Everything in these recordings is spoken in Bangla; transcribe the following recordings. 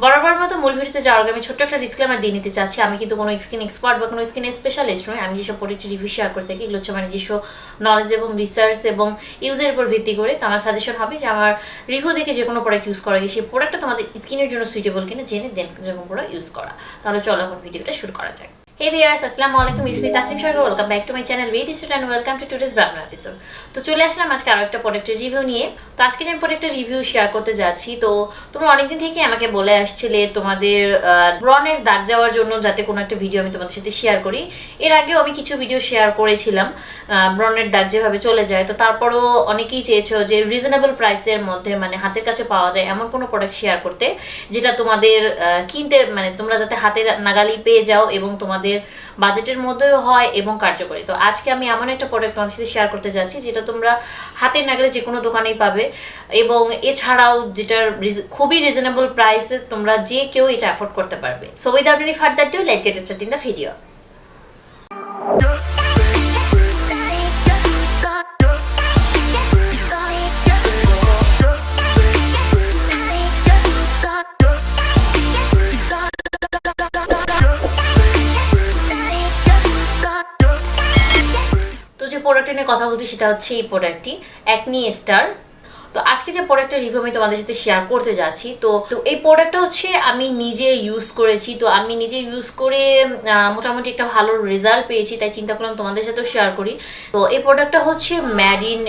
বরাবর মতো মূল ভিডিওতে যাওয়ার আগে আমি ছোট্ট একটা ডিসক্লেমার দিয়ে নিতে চাচ্ছি। আমি কিন্তু কোনো স্কিন এক্সপার্ট বা কোনো স্কিন স্পেশালিস্ট নই। আমি যেসব প্রোডাক্টের রিভিউ শেয়ার করে থাকি এগুলো হচ্ছে মানে যেসব নলেজ এবং রিসার্চ এবং ইউজের উপর ভিত্তি করে। তো আমার সাজেশন হবে যে আমার রিভিউ দেখে যে কোনো প্রোডাক্ট ইউজ করা গিয়ে সেই প্রোডাক্টটা তোমাদের স্কিনের জন্য সুইটেবল কিনা জেনে দেন যেরকম প্রোডাক্ট ইউজ করা। তাহলে চলো এখন ভিডিওটা শুরু করা যাক। Hey viewers, আসসালামু আলাইকুম, it's me tasnimhudaofficial, welcome back to my channel very tasty and welcome to today's brand new episode. তো চলে আসলাম আজকে আরো একটা প্রোডাক্টের রিভিউ নিয়ে। তো আজকে যে আমি প্রোডাক্টের রিভিউ শেয়ার করতে যাচ্ছি, তো তোমরা অনেকদিন থেকে আমাকে বলে আসছিলে তোমাদের ব্রণের দাগ যাওয়ার জন্য যাতে কোনো একটা ভিডিও আমি তোমাদের সাথে শেয়ার করি। এর আগেও আমি কিছু ভিডিও শেয়ার করেছিলাম ব্রণের দাগ যেভাবে চলে যায়। তো তারপরও অনেকেই চেয়েছো যে রিজনেবল প্রাইসের মধ্যে মানে হাতের কাছে পাওয়া যায় এমন কোনো প্রোডাক্ট শেয়ার করতে যেটা তোমাদের কিনতে মানে তোমরা যাতে হাতের নাগালি পেয়ে যাও এবং তোমাদের বাজেটের মধ্যেও হয় এবং কার্যকরী। তো আজকে আমি এমন একটা প্রোডাক্ট তোমাদের সাথে শেয়ার করতে যাচ্ছি যেটা তোমরা হাতের নাগালে যে কোনো দোকানেই পাবে এবং এছাড়াও যেটার খুবই রিজনেবল প্রাইসে তোমরা যে কেউ এটা অ্যাফোর্ড করতে পারবে। So without any further do let's get started in the video. Product নিয়ে কথা বলছি সেটা হচ্ছে এই প্রোডাক্টটি অ্যাকনি স্টার। তো আজকে যে প্রোডাক্টের রিভিউ আমি তোমাদের সাথে শেয়ার করতে যাচ্ছি, তো এই প্রোডাক্টটা হচ্ছে আমি নিজে ইউজ করেছি। তো আমি নিজে ইউজ করে মোটামুটি একটা ভালো রেজাল্ট পেয়েছি, তাই চিন্তা করলাম তোমাদের সাথেও শেয়ার করি। তো এই প্রোডাক্টটা হচ্ছে মেড ইন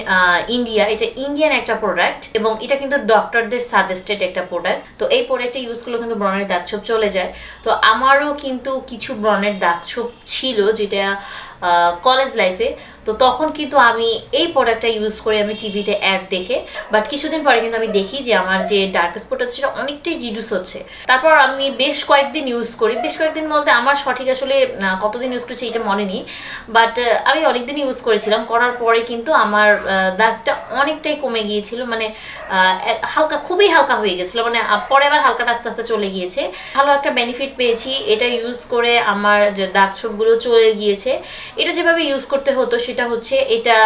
ইন্ডিয়া, এটা ইন্ডিয়ান একটা প্রোডাক্ট এবং এটা কিন্তু ডক্টরদের সাজেস্টেড একটা প্রোডাক্ট। তো এই প্রোডাক্টটা ইউজ করলে কিন্তু ব্রণের দাগছোপ চলে যায়। তো আমারও কিন্তু কিছু ব্রণের দাগছোপ ছিল যেটা কলেজ লাইফে, তো তখন কিন্তু আমি এই প্রোডাক্টটা ইউজ করে আমি টিভিতে অ্যাড দেখে, বাট কিছুদিন পরে কিন্তু আমি দেখি যে আমার যে ডার্ক স্পট আছে সেটা অনেকটাই রিডিউস হচ্ছে। তারপর আমি বেশ কয়েকদিন ইউজ করি, বেশ কয়েকদিন বলতে আমার সঠিক আসলে কতদিন ইউজ করেছি এটা মনে নেই, বাট আমি অনেকদিন ইউজ করেছিলাম। করার পরে কিন্তু আমার দাগটা অনেকটাই কমে গিয়েছিল, মানে হালকা, খুবই হালকা হয়ে গেছিলো, মানে পরে আবার হালকাটা আস্তে আস্তে চলে গিয়েছে। ভালো একটা বেনিফিট পেয়েছি এটা ইউজ করে, আমার যে দাগ ছোপগুলো চলে গিয়েছে। এটা যেভাবে ইউজ করতে হতো সেটা হচ্ছে এটা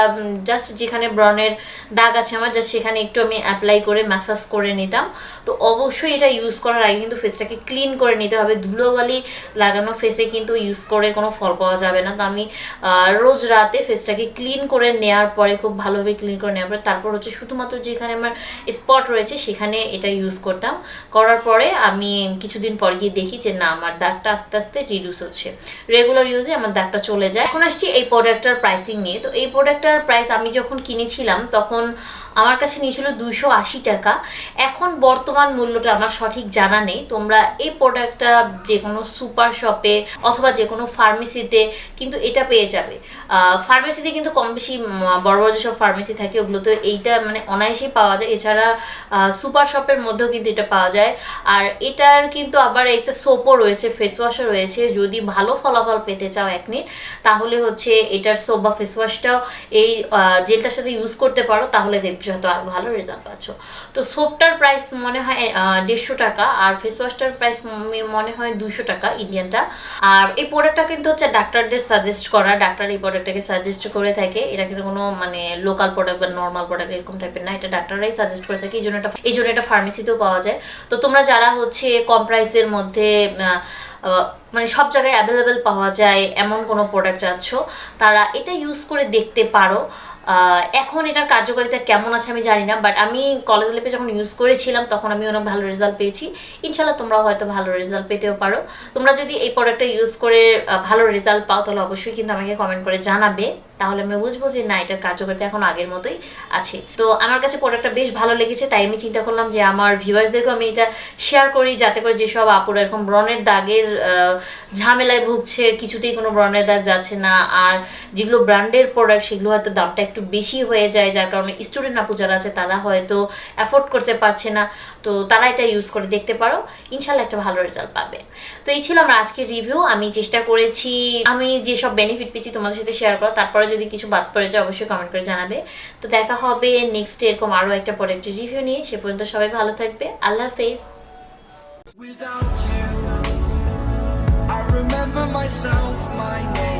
জাস্ট যেখানে ব্রণের দাগ আছে আমার জাস্ট সেখানে একটু আমি অ্যাপ্লাই করে ম্যাসাজ করে নিতাম। তো অবশ্যই এটা ইউজ করার আগে কিন্তু ফেসটাকে ক্লিন করে নিতে হবে। ধুলোবালি লাগানো ফেসে কিন্তু ইউজ করে কোনো ফল পাওয়া যাবে না। তো আমি রোজ রাতে ফেসটাকে ক্লিন করে নেওয়ার পরে, খুব ভালোভাবে ক্লিন করে নেওয়ার পরে তারপর হচ্ছে শুধুমাত্র যেখানে আমার স্পট রয়েছে সেখানে এটা ইউজ করতাম। করার পরে আমি কিছুদিন পর গিয়ে দেখি যে না, আমার দাগটা আস্তে আস্তে রিডিউস হচ্ছে। রেগুলার ইউজে আমার দাগটা চলে যায়। এখন আসছি এই প্রোডাক্টটার প্রাইসিং নিয়ে। তো এই প্রোডাক্টটার প্রাইস আমি যখন কিনেছিলাম তখন আমার কাছে নিয়েছিল 280 টাকা। এখন বর্তমান মূল্যটা আমার সঠিক জানা নেই। তোমরা এই প্রোডাক্টটা যে কোনো সুপার শপে অথবা যে কোনো ফার্মেসিতে কিন্তু এটা পেয়ে যাবে। ফার্মেসিতে কিন্তু কম বেশি বড় বড় যেসব ফার্মেসি থাকে ওগুলোতে এইটা মানে অনায়াসেই পাওয়া যায়। এছাড়া সুপার শপের মধ্যেও কিন্তু এটা পাওয়া যায়। আর এটার কিন্তু আবার একটা সোপও রয়েছে, ফেস ওয়াশও রয়েছে। যদি ভালো ফলাফল পেতে চাও একনির, তাহলে হচ্ছে এটার সোপ বা ফেস ওয়াশটাও এই জেলটার সাথে ইউজ করতে পারো, তাহলে দেখবে হয়তো আরও ভালো রেজাল্ট পাচ্ছ। তো সোপটার প্রাইস মনে হয় 150 টাকা আর ফেস ওয়াশটার প্রাইস মনে হয় 200 টাকা ইন্ডিয়ানটা। আর এই প্রোডাক্টটা কিন্তু হচ্ছে ডাক্তারদের সাজেস্ট করা, ডাক্তার এই প্রোডাক্টটাকে সাজেস্ট করে থাকে। এটা কিন্তু কোনো মানে লোকাল প্রোডাক্ট বা নর্মাল প্রোডাক্ট এরকম টাইপের না, এটা ডাক্তাররাই সাজেস্ট করে থাকে। এই জন্য এটা ফার্মেসিতেও পাওয়া যায়। তো তোমরা যারা হচ্ছে কম প্রাইসের মধ্যে মানে সব জায়গায় অ্যাভেলেবেল পাওয়া যায় এমন কোনো প্রোডাক্ট চাচ্ছ, তারা এটা ইউজ করে দেখতে পারো। এখন এটার কার্যকারিতা কেমন আছে আমি জানি না, বাট আমি কলেজ লাইফে যখন ইউজ করেছিলাম তখন আমি অনেক ভালো রেজাল্ট পেয়েছি। ইনশাল্লাহ তোমরাও হয়তো ভালো রেজাল্ট পেতেও পারো। তোমরা যদি এই প্রোডাক্টটা ইউজ করে ভালো রেজাল্ট পাও তাহলে অবশ্যই কিন্তু আমাকে কমেন্ট করে জানাবে, তাহলে আমি বুঝবো যে না, এটার কার্যকারিতা এখন আগের মতোই আছে। তো আমার কাছে প্রোডাক্টটা বেশ ভালো লেগেছে, তাই আমি চিন্তা করলাম যে আমার ভিউয়ার্সদেরকেও আমি এটা শেয়ার করি, যাতে করে যেসব আপুরা এরকম ব্রণের দাগের ঝামেলায় ভুগছে, কিছুতেই কোনো ব্রণের দাগ যাচ্ছে না, আর যেগুলো ব্র্যান্ডের প্রোডাক্ট সেগুলো হয়তো দামটা একটু বেশি হয়ে যায়, যার কারণে স্টুডেন্ট আপু যারা আছে তারা হয়তো অ্যাফোর্ড করতে পারছে না, তো তারা এটা ইউজ করে দেখতে পারো, ইনশাল্লাহ একটা ভালো রেজাল্ট পাবে। তো এই ছিল আমার আজকের রিভিউ। আমি চেষ্টা করেছি আমি যেসব বেনিফিট পেয়েছি তোমাদের সাথে শেয়ার করা, তারপরে যদি কিছু বাদ পড়ে যায় অবশ্যই কমেন্ট করে জানাবে। তো দেখা হবে নেক্সট এরকম আরও একটা প্রোডাক্টের রিভিউ নিয়ে। সে পর্যন্ত সবাই ভালো থাকবে, আল্লাহ হাফেজ। Without you, I remember myself, my name.